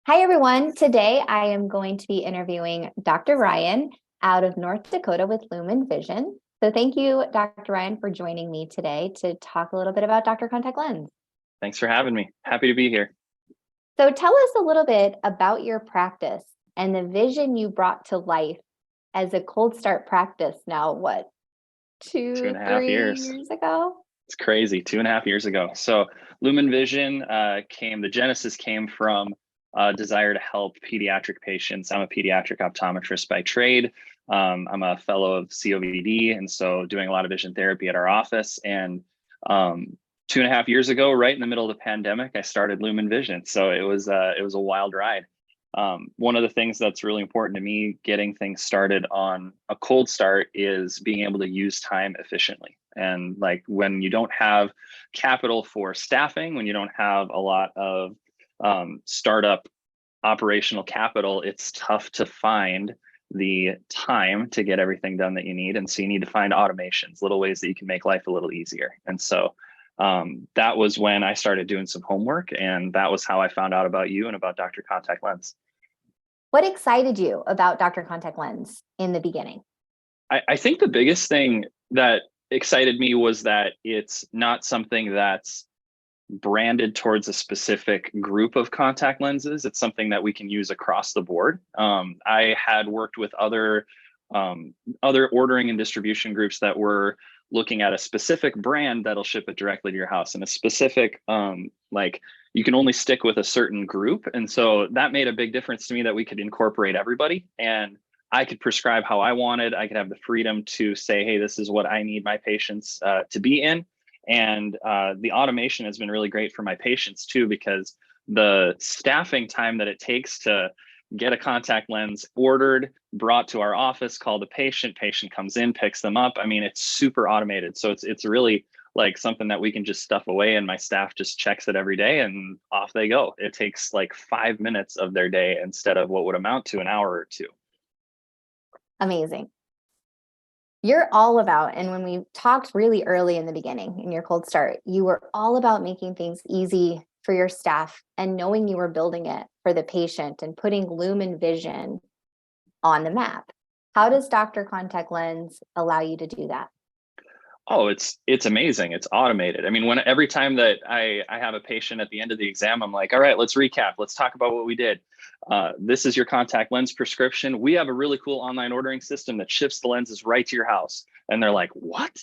Hi, everyone. Today I am going to be interviewing Dr. Ryan out of North Dakota with Lumen Vision. So thank you, Dr. Ryan, for joining me today to talk a little bit about Dr. Contact Lens. Thanks for having me. Happy to be here. So tell us a little bit about your practice and the vision you brought to life as a cold start practice now, what, Two two, and a half three years. years ago? It's crazy. 2.5 years ago. So Lumen Vision the genesis came from a desire to help pediatric patients. I'm a pediatric optometrist by trade. I'm a fellow of COVD, and so doing a lot of vision therapy at our office. And 2.5 years ago, right in the middle of the pandemic, I started Lumen Vision. So it was a wild ride. One of the things that's really important to me getting things started on a cold start is being able to use time efficiently. And like when you don't have capital for staffing, when you don't have a lot of startup operational capital, it's tough to find the time to get everything done that you need. And so you need to find automations, little ways that you can make life a little easier. And so that was when I started doing some homework, and that was how I found out about you and about Dr. Contact Lens. What excited you about Dr. Contact Lens in the beginning? I think the biggest thing that excited me was that it's not something that's branded towards a specific group of contact lenses. It's something that we can use across the board. I had worked with other ordering and distribution groups that were looking at a specific brand that'll ship it directly to your house, and a specific like you can only stick with a certain group. And so that made a big difference to me, that we could incorporate everybody, and I could prescribe how I wanted. I could have the freedom to say, hey, this is what I need my patients to be in. And the automation has been really great for my patients too, because the staffing time that it takes to get a contact lens ordered, brought to our office, call the patient comes in, picks them up. I mean, it's super automated. So it's really like something that we can just stuff away, and my staff just checks it every day and off they go. It takes like 5 minutes of their day instead of what would amount to an hour or two. Amazing. You're all about, and when we talked really early in the beginning in your cold start, you were all about making things easy for your staff and knowing you were building it for the patient and putting Lumen Vision on the map. How does Dr. Contact Lens allow you to do that? Oh, it's amazing. It's automated. I mean, every time that I have a patient at the end of the exam, I'm like, all right, let's recap. Let's talk about what we did. This is your contact lens prescription. We have a really cool online ordering system that ships the lenses right to your house. And they're like, what?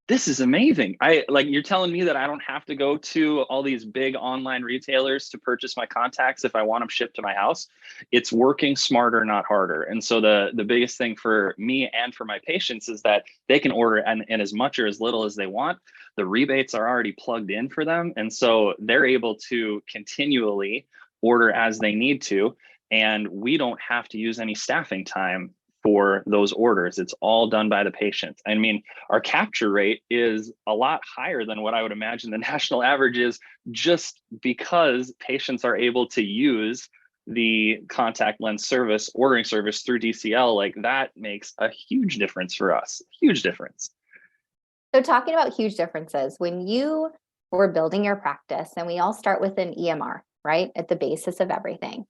This is amazing. You're telling me that I don't have to go to all these big online retailers to purchase my contacts if I want them shipped to my house. It's working smarter, not harder. And so the biggest thing for me and for my patients is that they can order in as much or as little as they want. The rebates are already plugged in for them. And so they're able to continually order as they need to. And we don't have to use any staffing time for those orders. It's all done by the patient. I mean, our capture rate is a lot higher than what I would imagine the national average is, just because patients are able to use the contact lens service, ordering service through DCL. Like, that makes a huge difference for us, huge difference. So talking about huge differences, when you were building your practice, and we all start with an EMR, right, at the basis of everything.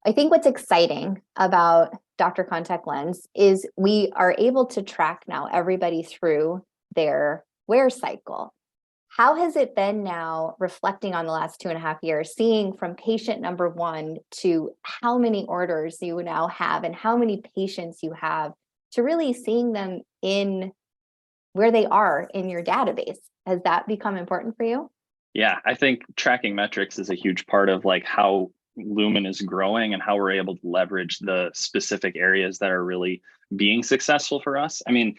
I think what's exciting about Dr. Contact Lens is we are able to track now everybody through their wear cycle. How has it been now, reflecting on the last 2.5 years, seeing from patient number one to how many orders you now have and how many patients you have, to really seeing them in where they are in your database? Has that become important for you? Yeah, I think tracking metrics is a huge part of like how Lumen is growing and how we're able to leverage the specific areas that are really being successful for us. I mean,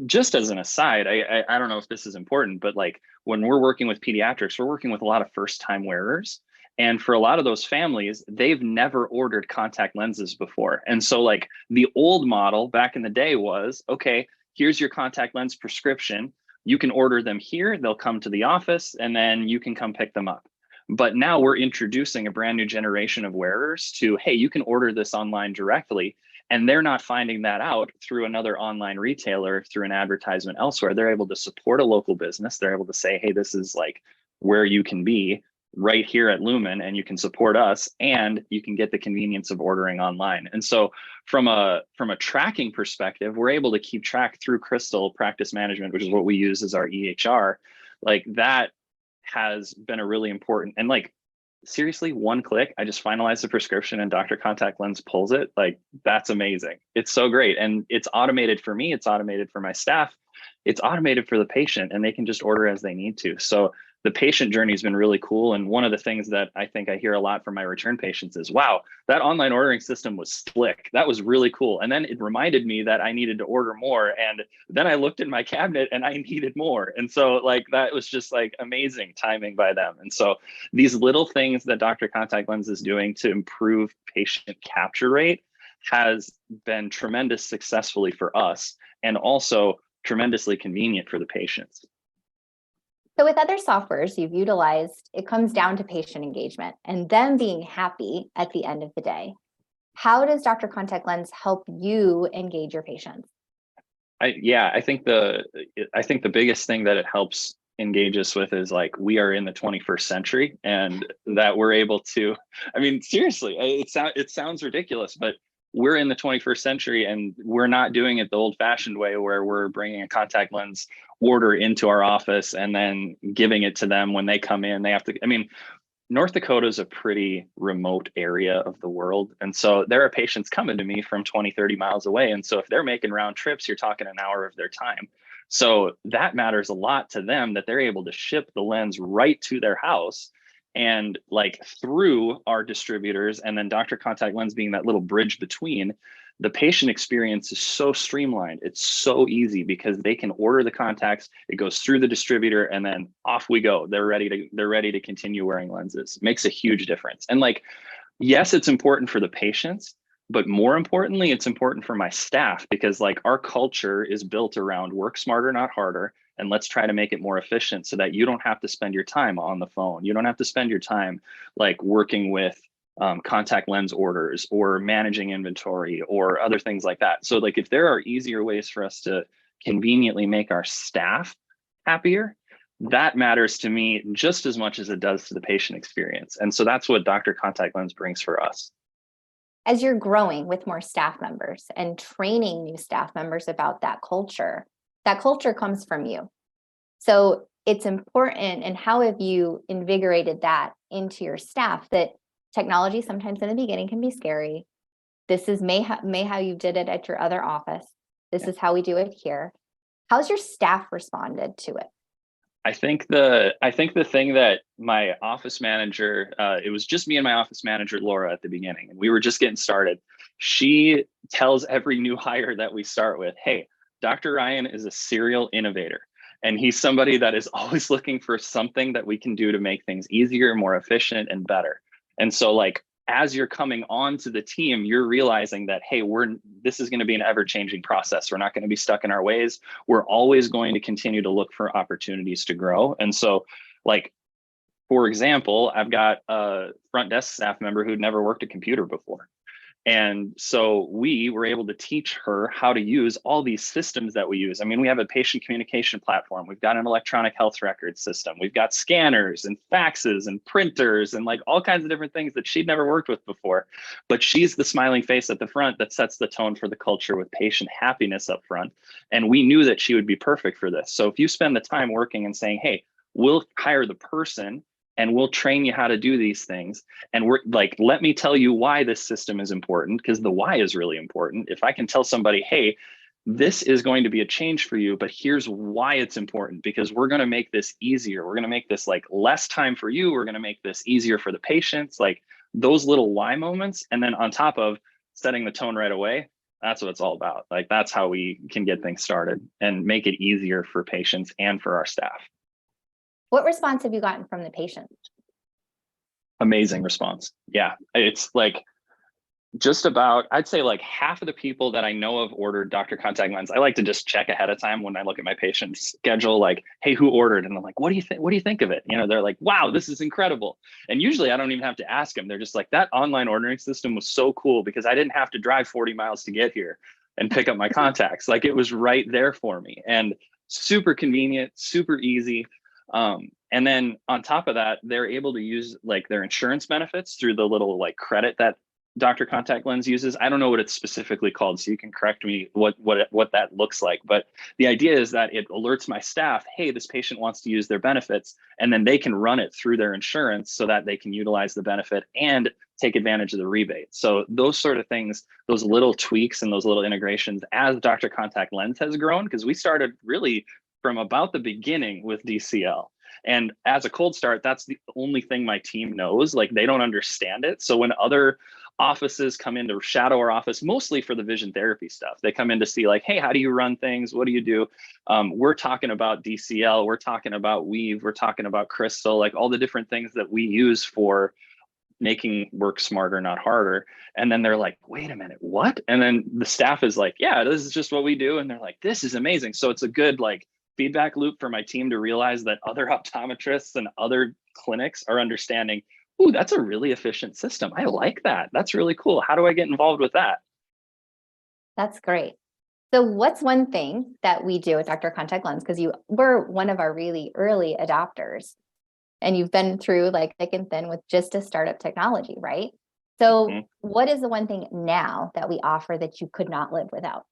just as an aside, I don't know if this is important, but like when we're working with pediatrics, we're working with a lot of first-time wearers. And for a lot of those families, they've never ordered contact lenses before. And so like the old model back in the day was, okay, here's your contact lens prescription. You can order them here, they'll come to the office, and then you can come pick them up. But now we're introducing a brand new generation of wearers to, hey, you can order this online directly. And they're not finding that out through another online retailer, through an advertisement elsewhere. They're able to support a local business. They're able to say, hey, this is like where you can be. right here at Lumen, and you can support us, and you can get the convenience of ordering online. And so from a tracking perspective, we're able to keep track through Crystal Practice Management, which is what we use as our EHR. Like that has been a really important, and like seriously, one click, I just finalize the prescription and Dr.Contact Lens pulls it. Like that's amazing. It's so great. And it's automated for me, it's automated for my staff, it's automated for the patient, and they can just order as they need to. So the patient journey has been really cool. And one of the things that I think I hear a lot from my return patients is, wow, that online ordering system was slick. That was really cool. And then it reminded me that I needed to order more. And then I looked in my cabinet and I needed more. And so like, that was just like amazing timing by them. And so these little things that Dr. Contact Lens is doing to improve patient capture rate has been tremendous successfully for us, and also tremendously convenient for the patients. So with other softwares you've utilized, it comes down to patient engagement and them being happy at the end of the day. How does Dr. Contact Lens help you engage your patients? I think the biggest thing that it helps engage us with is like, we are in the 21st century, and that we're able to, I mean, seriously, it sounds ridiculous, but we're in the 21st century, and we're not doing it the old fashioned way where we're bringing a contact lens order into our office and then giving it to them when they come in. They have to, I mean, North Dakota is a pretty remote area of the world. And so there are patients coming to me from 20, 30 miles away. And so if they're making round trips, you're talking an hour of their time. So that matters a lot to them, that they're able to ship the lens right to their house, and like through our distributors, and then Dr. Contact Lens being that little bridge between. The patient experience is so streamlined. It's so easy because they can order the contacts, it goes through the distributor, and then off we go. They're ready to continue wearing lenses. It makes a huge difference. And like, yes, it's important for the patients, but more importantly, it's important for my staff, because like our culture is built around work smarter, not harder. And let's try to make it more efficient so that you don't have to spend your time on the phone. You don't have to spend your time like working with contact lens orders or managing inventory or other things like that. So like, if there are easier ways for us to conveniently make our staff happier, that matters to me just as much as it does to the patient experience. And so that's what Dr. Contact Lens brings for us. As you're growing with more staff members and training new staff members about that culture comes from you. So it's important. And how have you invigorated that into your staff, that technology sometimes in the beginning can be scary? This is may how you did it at your other office. This is how we do it here. How's your staff responded to it? I think the thing that my office manager, it was just me and my office manager, Laura, at the beginning, and we were just getting started. She tells every new hire that we start with, hey, Dr. Ryan is a serial innovator, and he's somebody that is always looking for something that we can do to make things easier, more efficient, and better. And so like, as you're coming on to the team, you're realizing that, hey, this is going to be an ever-changing process. We're not going to be stuck in our ways. We're always going to continue to look for opportunities to grow. And so like, for example, I've got a front desk staff member who'd never worked a computer before. And so we were able to teach her how to use all these systems that we use. I mean, we have a patient communication platform. We've got an electronic health record system. We've got scanners and faxes and printers and like all kinds of different things that she'd never worked with before. But she's the smiling face at the front that sets the tone for the culture with patient happiness up front. And we knew that she would be perfect for this. So if you spend the time working and saying, hey, we'll hire the person and we'll train you how to do these things. And we're like, let me tell you why this system is important, because the why is really important. If I can tell somebody, hey, this is going to be a change for you, but here's why it's important, because we're going to make this easier. We're going to make this like less time for you. We're going to make this easier for the patients, like those little why moments. And then on top of setting the tone right away, that's what it's all about. Like, that's how we can get things started and make it easier for patients and for our staff. What response have you gotten from the patients? Amazing response. Yeah, it's like just about, I'd say like half of the people that I know have ordered Dr. Contact Lens. I like to just check ahead of time when I look at my patient schedule, like, hey, who ordered? And I'm like, what do you think? What do you think of it? You know, they're like, wow, this is incredible. And usually I don't even have to ask them. They're just like, that online ordering system was so cool because I didn't have to drive 40 miles to get here and pick up my contacts. Like, it was right there for me, and super convenient, super easy. And then on top of that, they're able to use like their insurance benefits through the little like credit that Dr. Contact Lens uses. I don't know what it's specifically called, so you can correct me what that looks like. But the idea is that it alerts my staff, hey, this patient wants to use their benefits, and then they can run it through their insurance so that they can utilize the benefit and take advantage of the rebate. So those sort of things, those little tweaks and those little integrations as Dr. Contact Lens has grown, because we started really from about the beginning with DCL. And as a cold start, that's the only thing my team knows. Like, they don't understand it. So when other offices come in to shadow our office, mostly for the vision therapy stuff, they come in to see like, hey, how do you run things? What do you do? We're talking about DCL, we're talking about Weave, we're talking about Crystal, like all the different things that we use for making work smarter, not harder. And then they're like, wait a minute, what? And then the staff is like, yeah, this is just what we do. And they're like, this is amazing. So it's a good like feedback loop for my team to realize that other optometrists and other clinics are understanding, ooh, that's a really efficient system. I like that. That's really cool. How do I get involved with that? That's great. So what's one thing that we do at Dr. Contact Lens, because you were one of our really early adopters, and you've been through like thick and thin with just a startup technology, right? So what is the one thing now that we offer that you could not live without?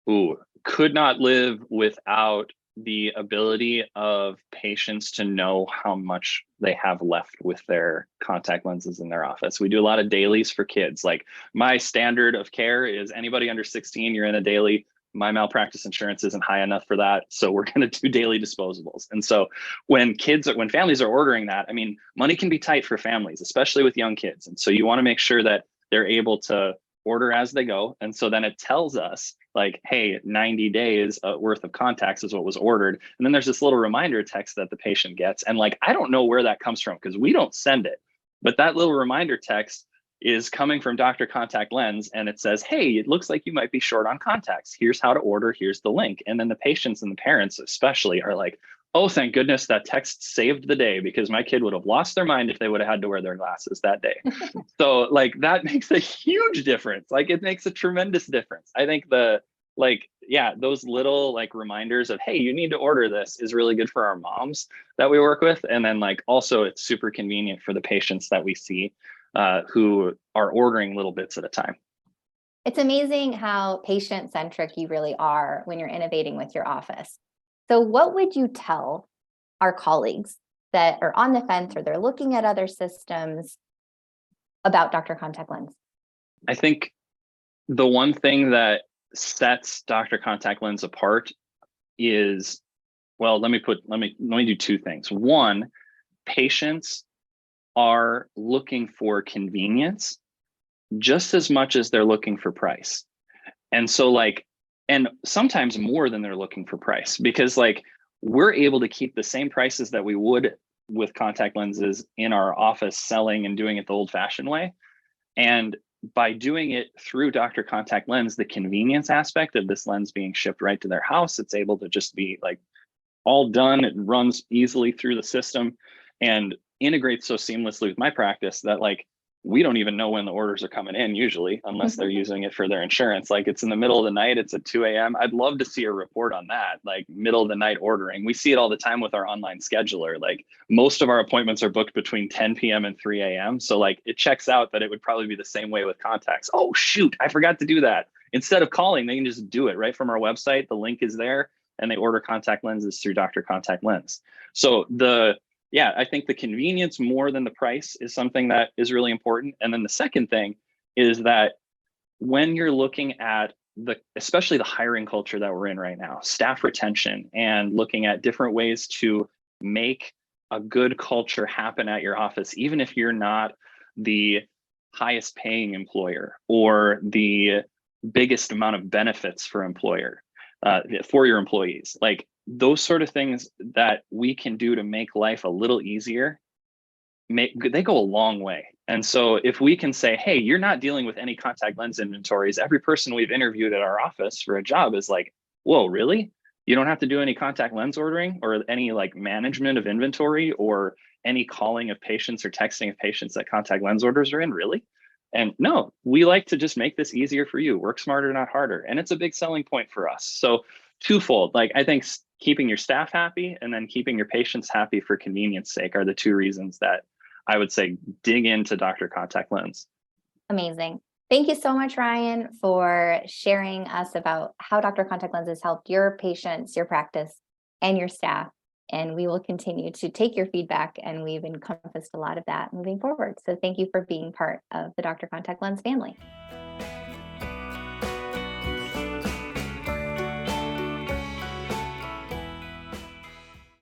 Ooh, could not live without the ability of patients to know how much they have left with their contact lenses in their office. We do a lot of dailies for kids. Like, my standard of care is anybody under 16, you're in a daily. My malpractice insurance isn't high enough for that, so we're going to do daily disposables. And so when families are ordering that, I mean, money can be tight for families, especially with young kids. And so you want to make sure that they're able to order as they go. And so then it tells us like, hey, 90 days worth of contacts is what was ordered. And then there's this little reminder text that the patient gets. And like, I don't know where that comes from because we don't send it, but that little reminder text is coming from Dr. Contact Lens, and it says, hey, it looks like you might be short on contacts. Here's how to order, here's the link. And then the patients and the parents especially are like, oh, thank goodness that text saved the day, because my kid would have lost their mind if they would have had to wear their glasses that day. So like, that makes a huge difference. Like, it makes a tremendous difference. I think those little like reminders of, hey, you need to order this is really good for our moms that we work with. And then like, also it's super convenient for the patients that we see who are ordering little bits at a time. It's amazing how patient-centric you really are when you're innovating with your office. So what would you tell our colleagues that are on the fence or they're looking at other systems about Dr. Contact Lens? I think the one thing that sets Dr. Contact Lens apart is, well, let me do two things. One, patients are looking for convenience just as much as they're looking for price. And so like, and sometimes more than they're looking for price, because like, we're able to keep the same prices that we would with contact lenses in our office selling and doing it the old fashioned way. And by doing it through Dr. Contact Lens, the convenience aspect of this lens being shipped right to their house, it's able to just be like all done. It runs easily through the system and integrates so seamlessly with my practice that like, we don't even know when the orders are coming in usually, unless they're using it for their insurance. Like, it's in the middle of the night, it's at 2 a.m. I'd love to see a report on that, like middle of the night ordering. We see it all the time with our online scheduler. Like, most of our appointments are booked between 10 p.m. and 3 a.m. So like, it checks out that it would probably be the same way with contacts. Oh shoot, I forgot to do that. Instead of calling, they can just do it right from our website. The link is there, and they order contact lenses through Dr. Contact Lens. So I think the convenience more than the price is something that is really important. And then the second thing is that when you're looking at especially the hiring culture that we're in right now, staff retention, and looking at different ways to make a good culture happen at your office, even if you're not the highest paying employer or the biggest amount of benefits for your employees, like those sort of things that we can do to make life a little easier, they go a long way. And so if we can say, hey, you're not dealing with any contact lens inventories. Every person we've interviewed at our office for a job is like, whoa, really? You don't have to do any contact lens ordering or any like management of inventory or any calling of patients or texting of patients that contact lens orders are in, really? And no, we like to just make this easier for you. Work smarter, not harder. And it's a big selling point for us. So twofold, like I think keeping your staff happy and then keeping your patients happy for convenience sake are the two reasons that I would say dig into Dr.Contact Lens. Amazing. Thank you so much, Ryan, for sharing us about how Dr.Contact Lenses helped your patients, your practice, and your staff. And we will continue to take your feedback, and we've encompassed a lot of that moving forward. So thank you for being part of the Dr.Contact Lens family.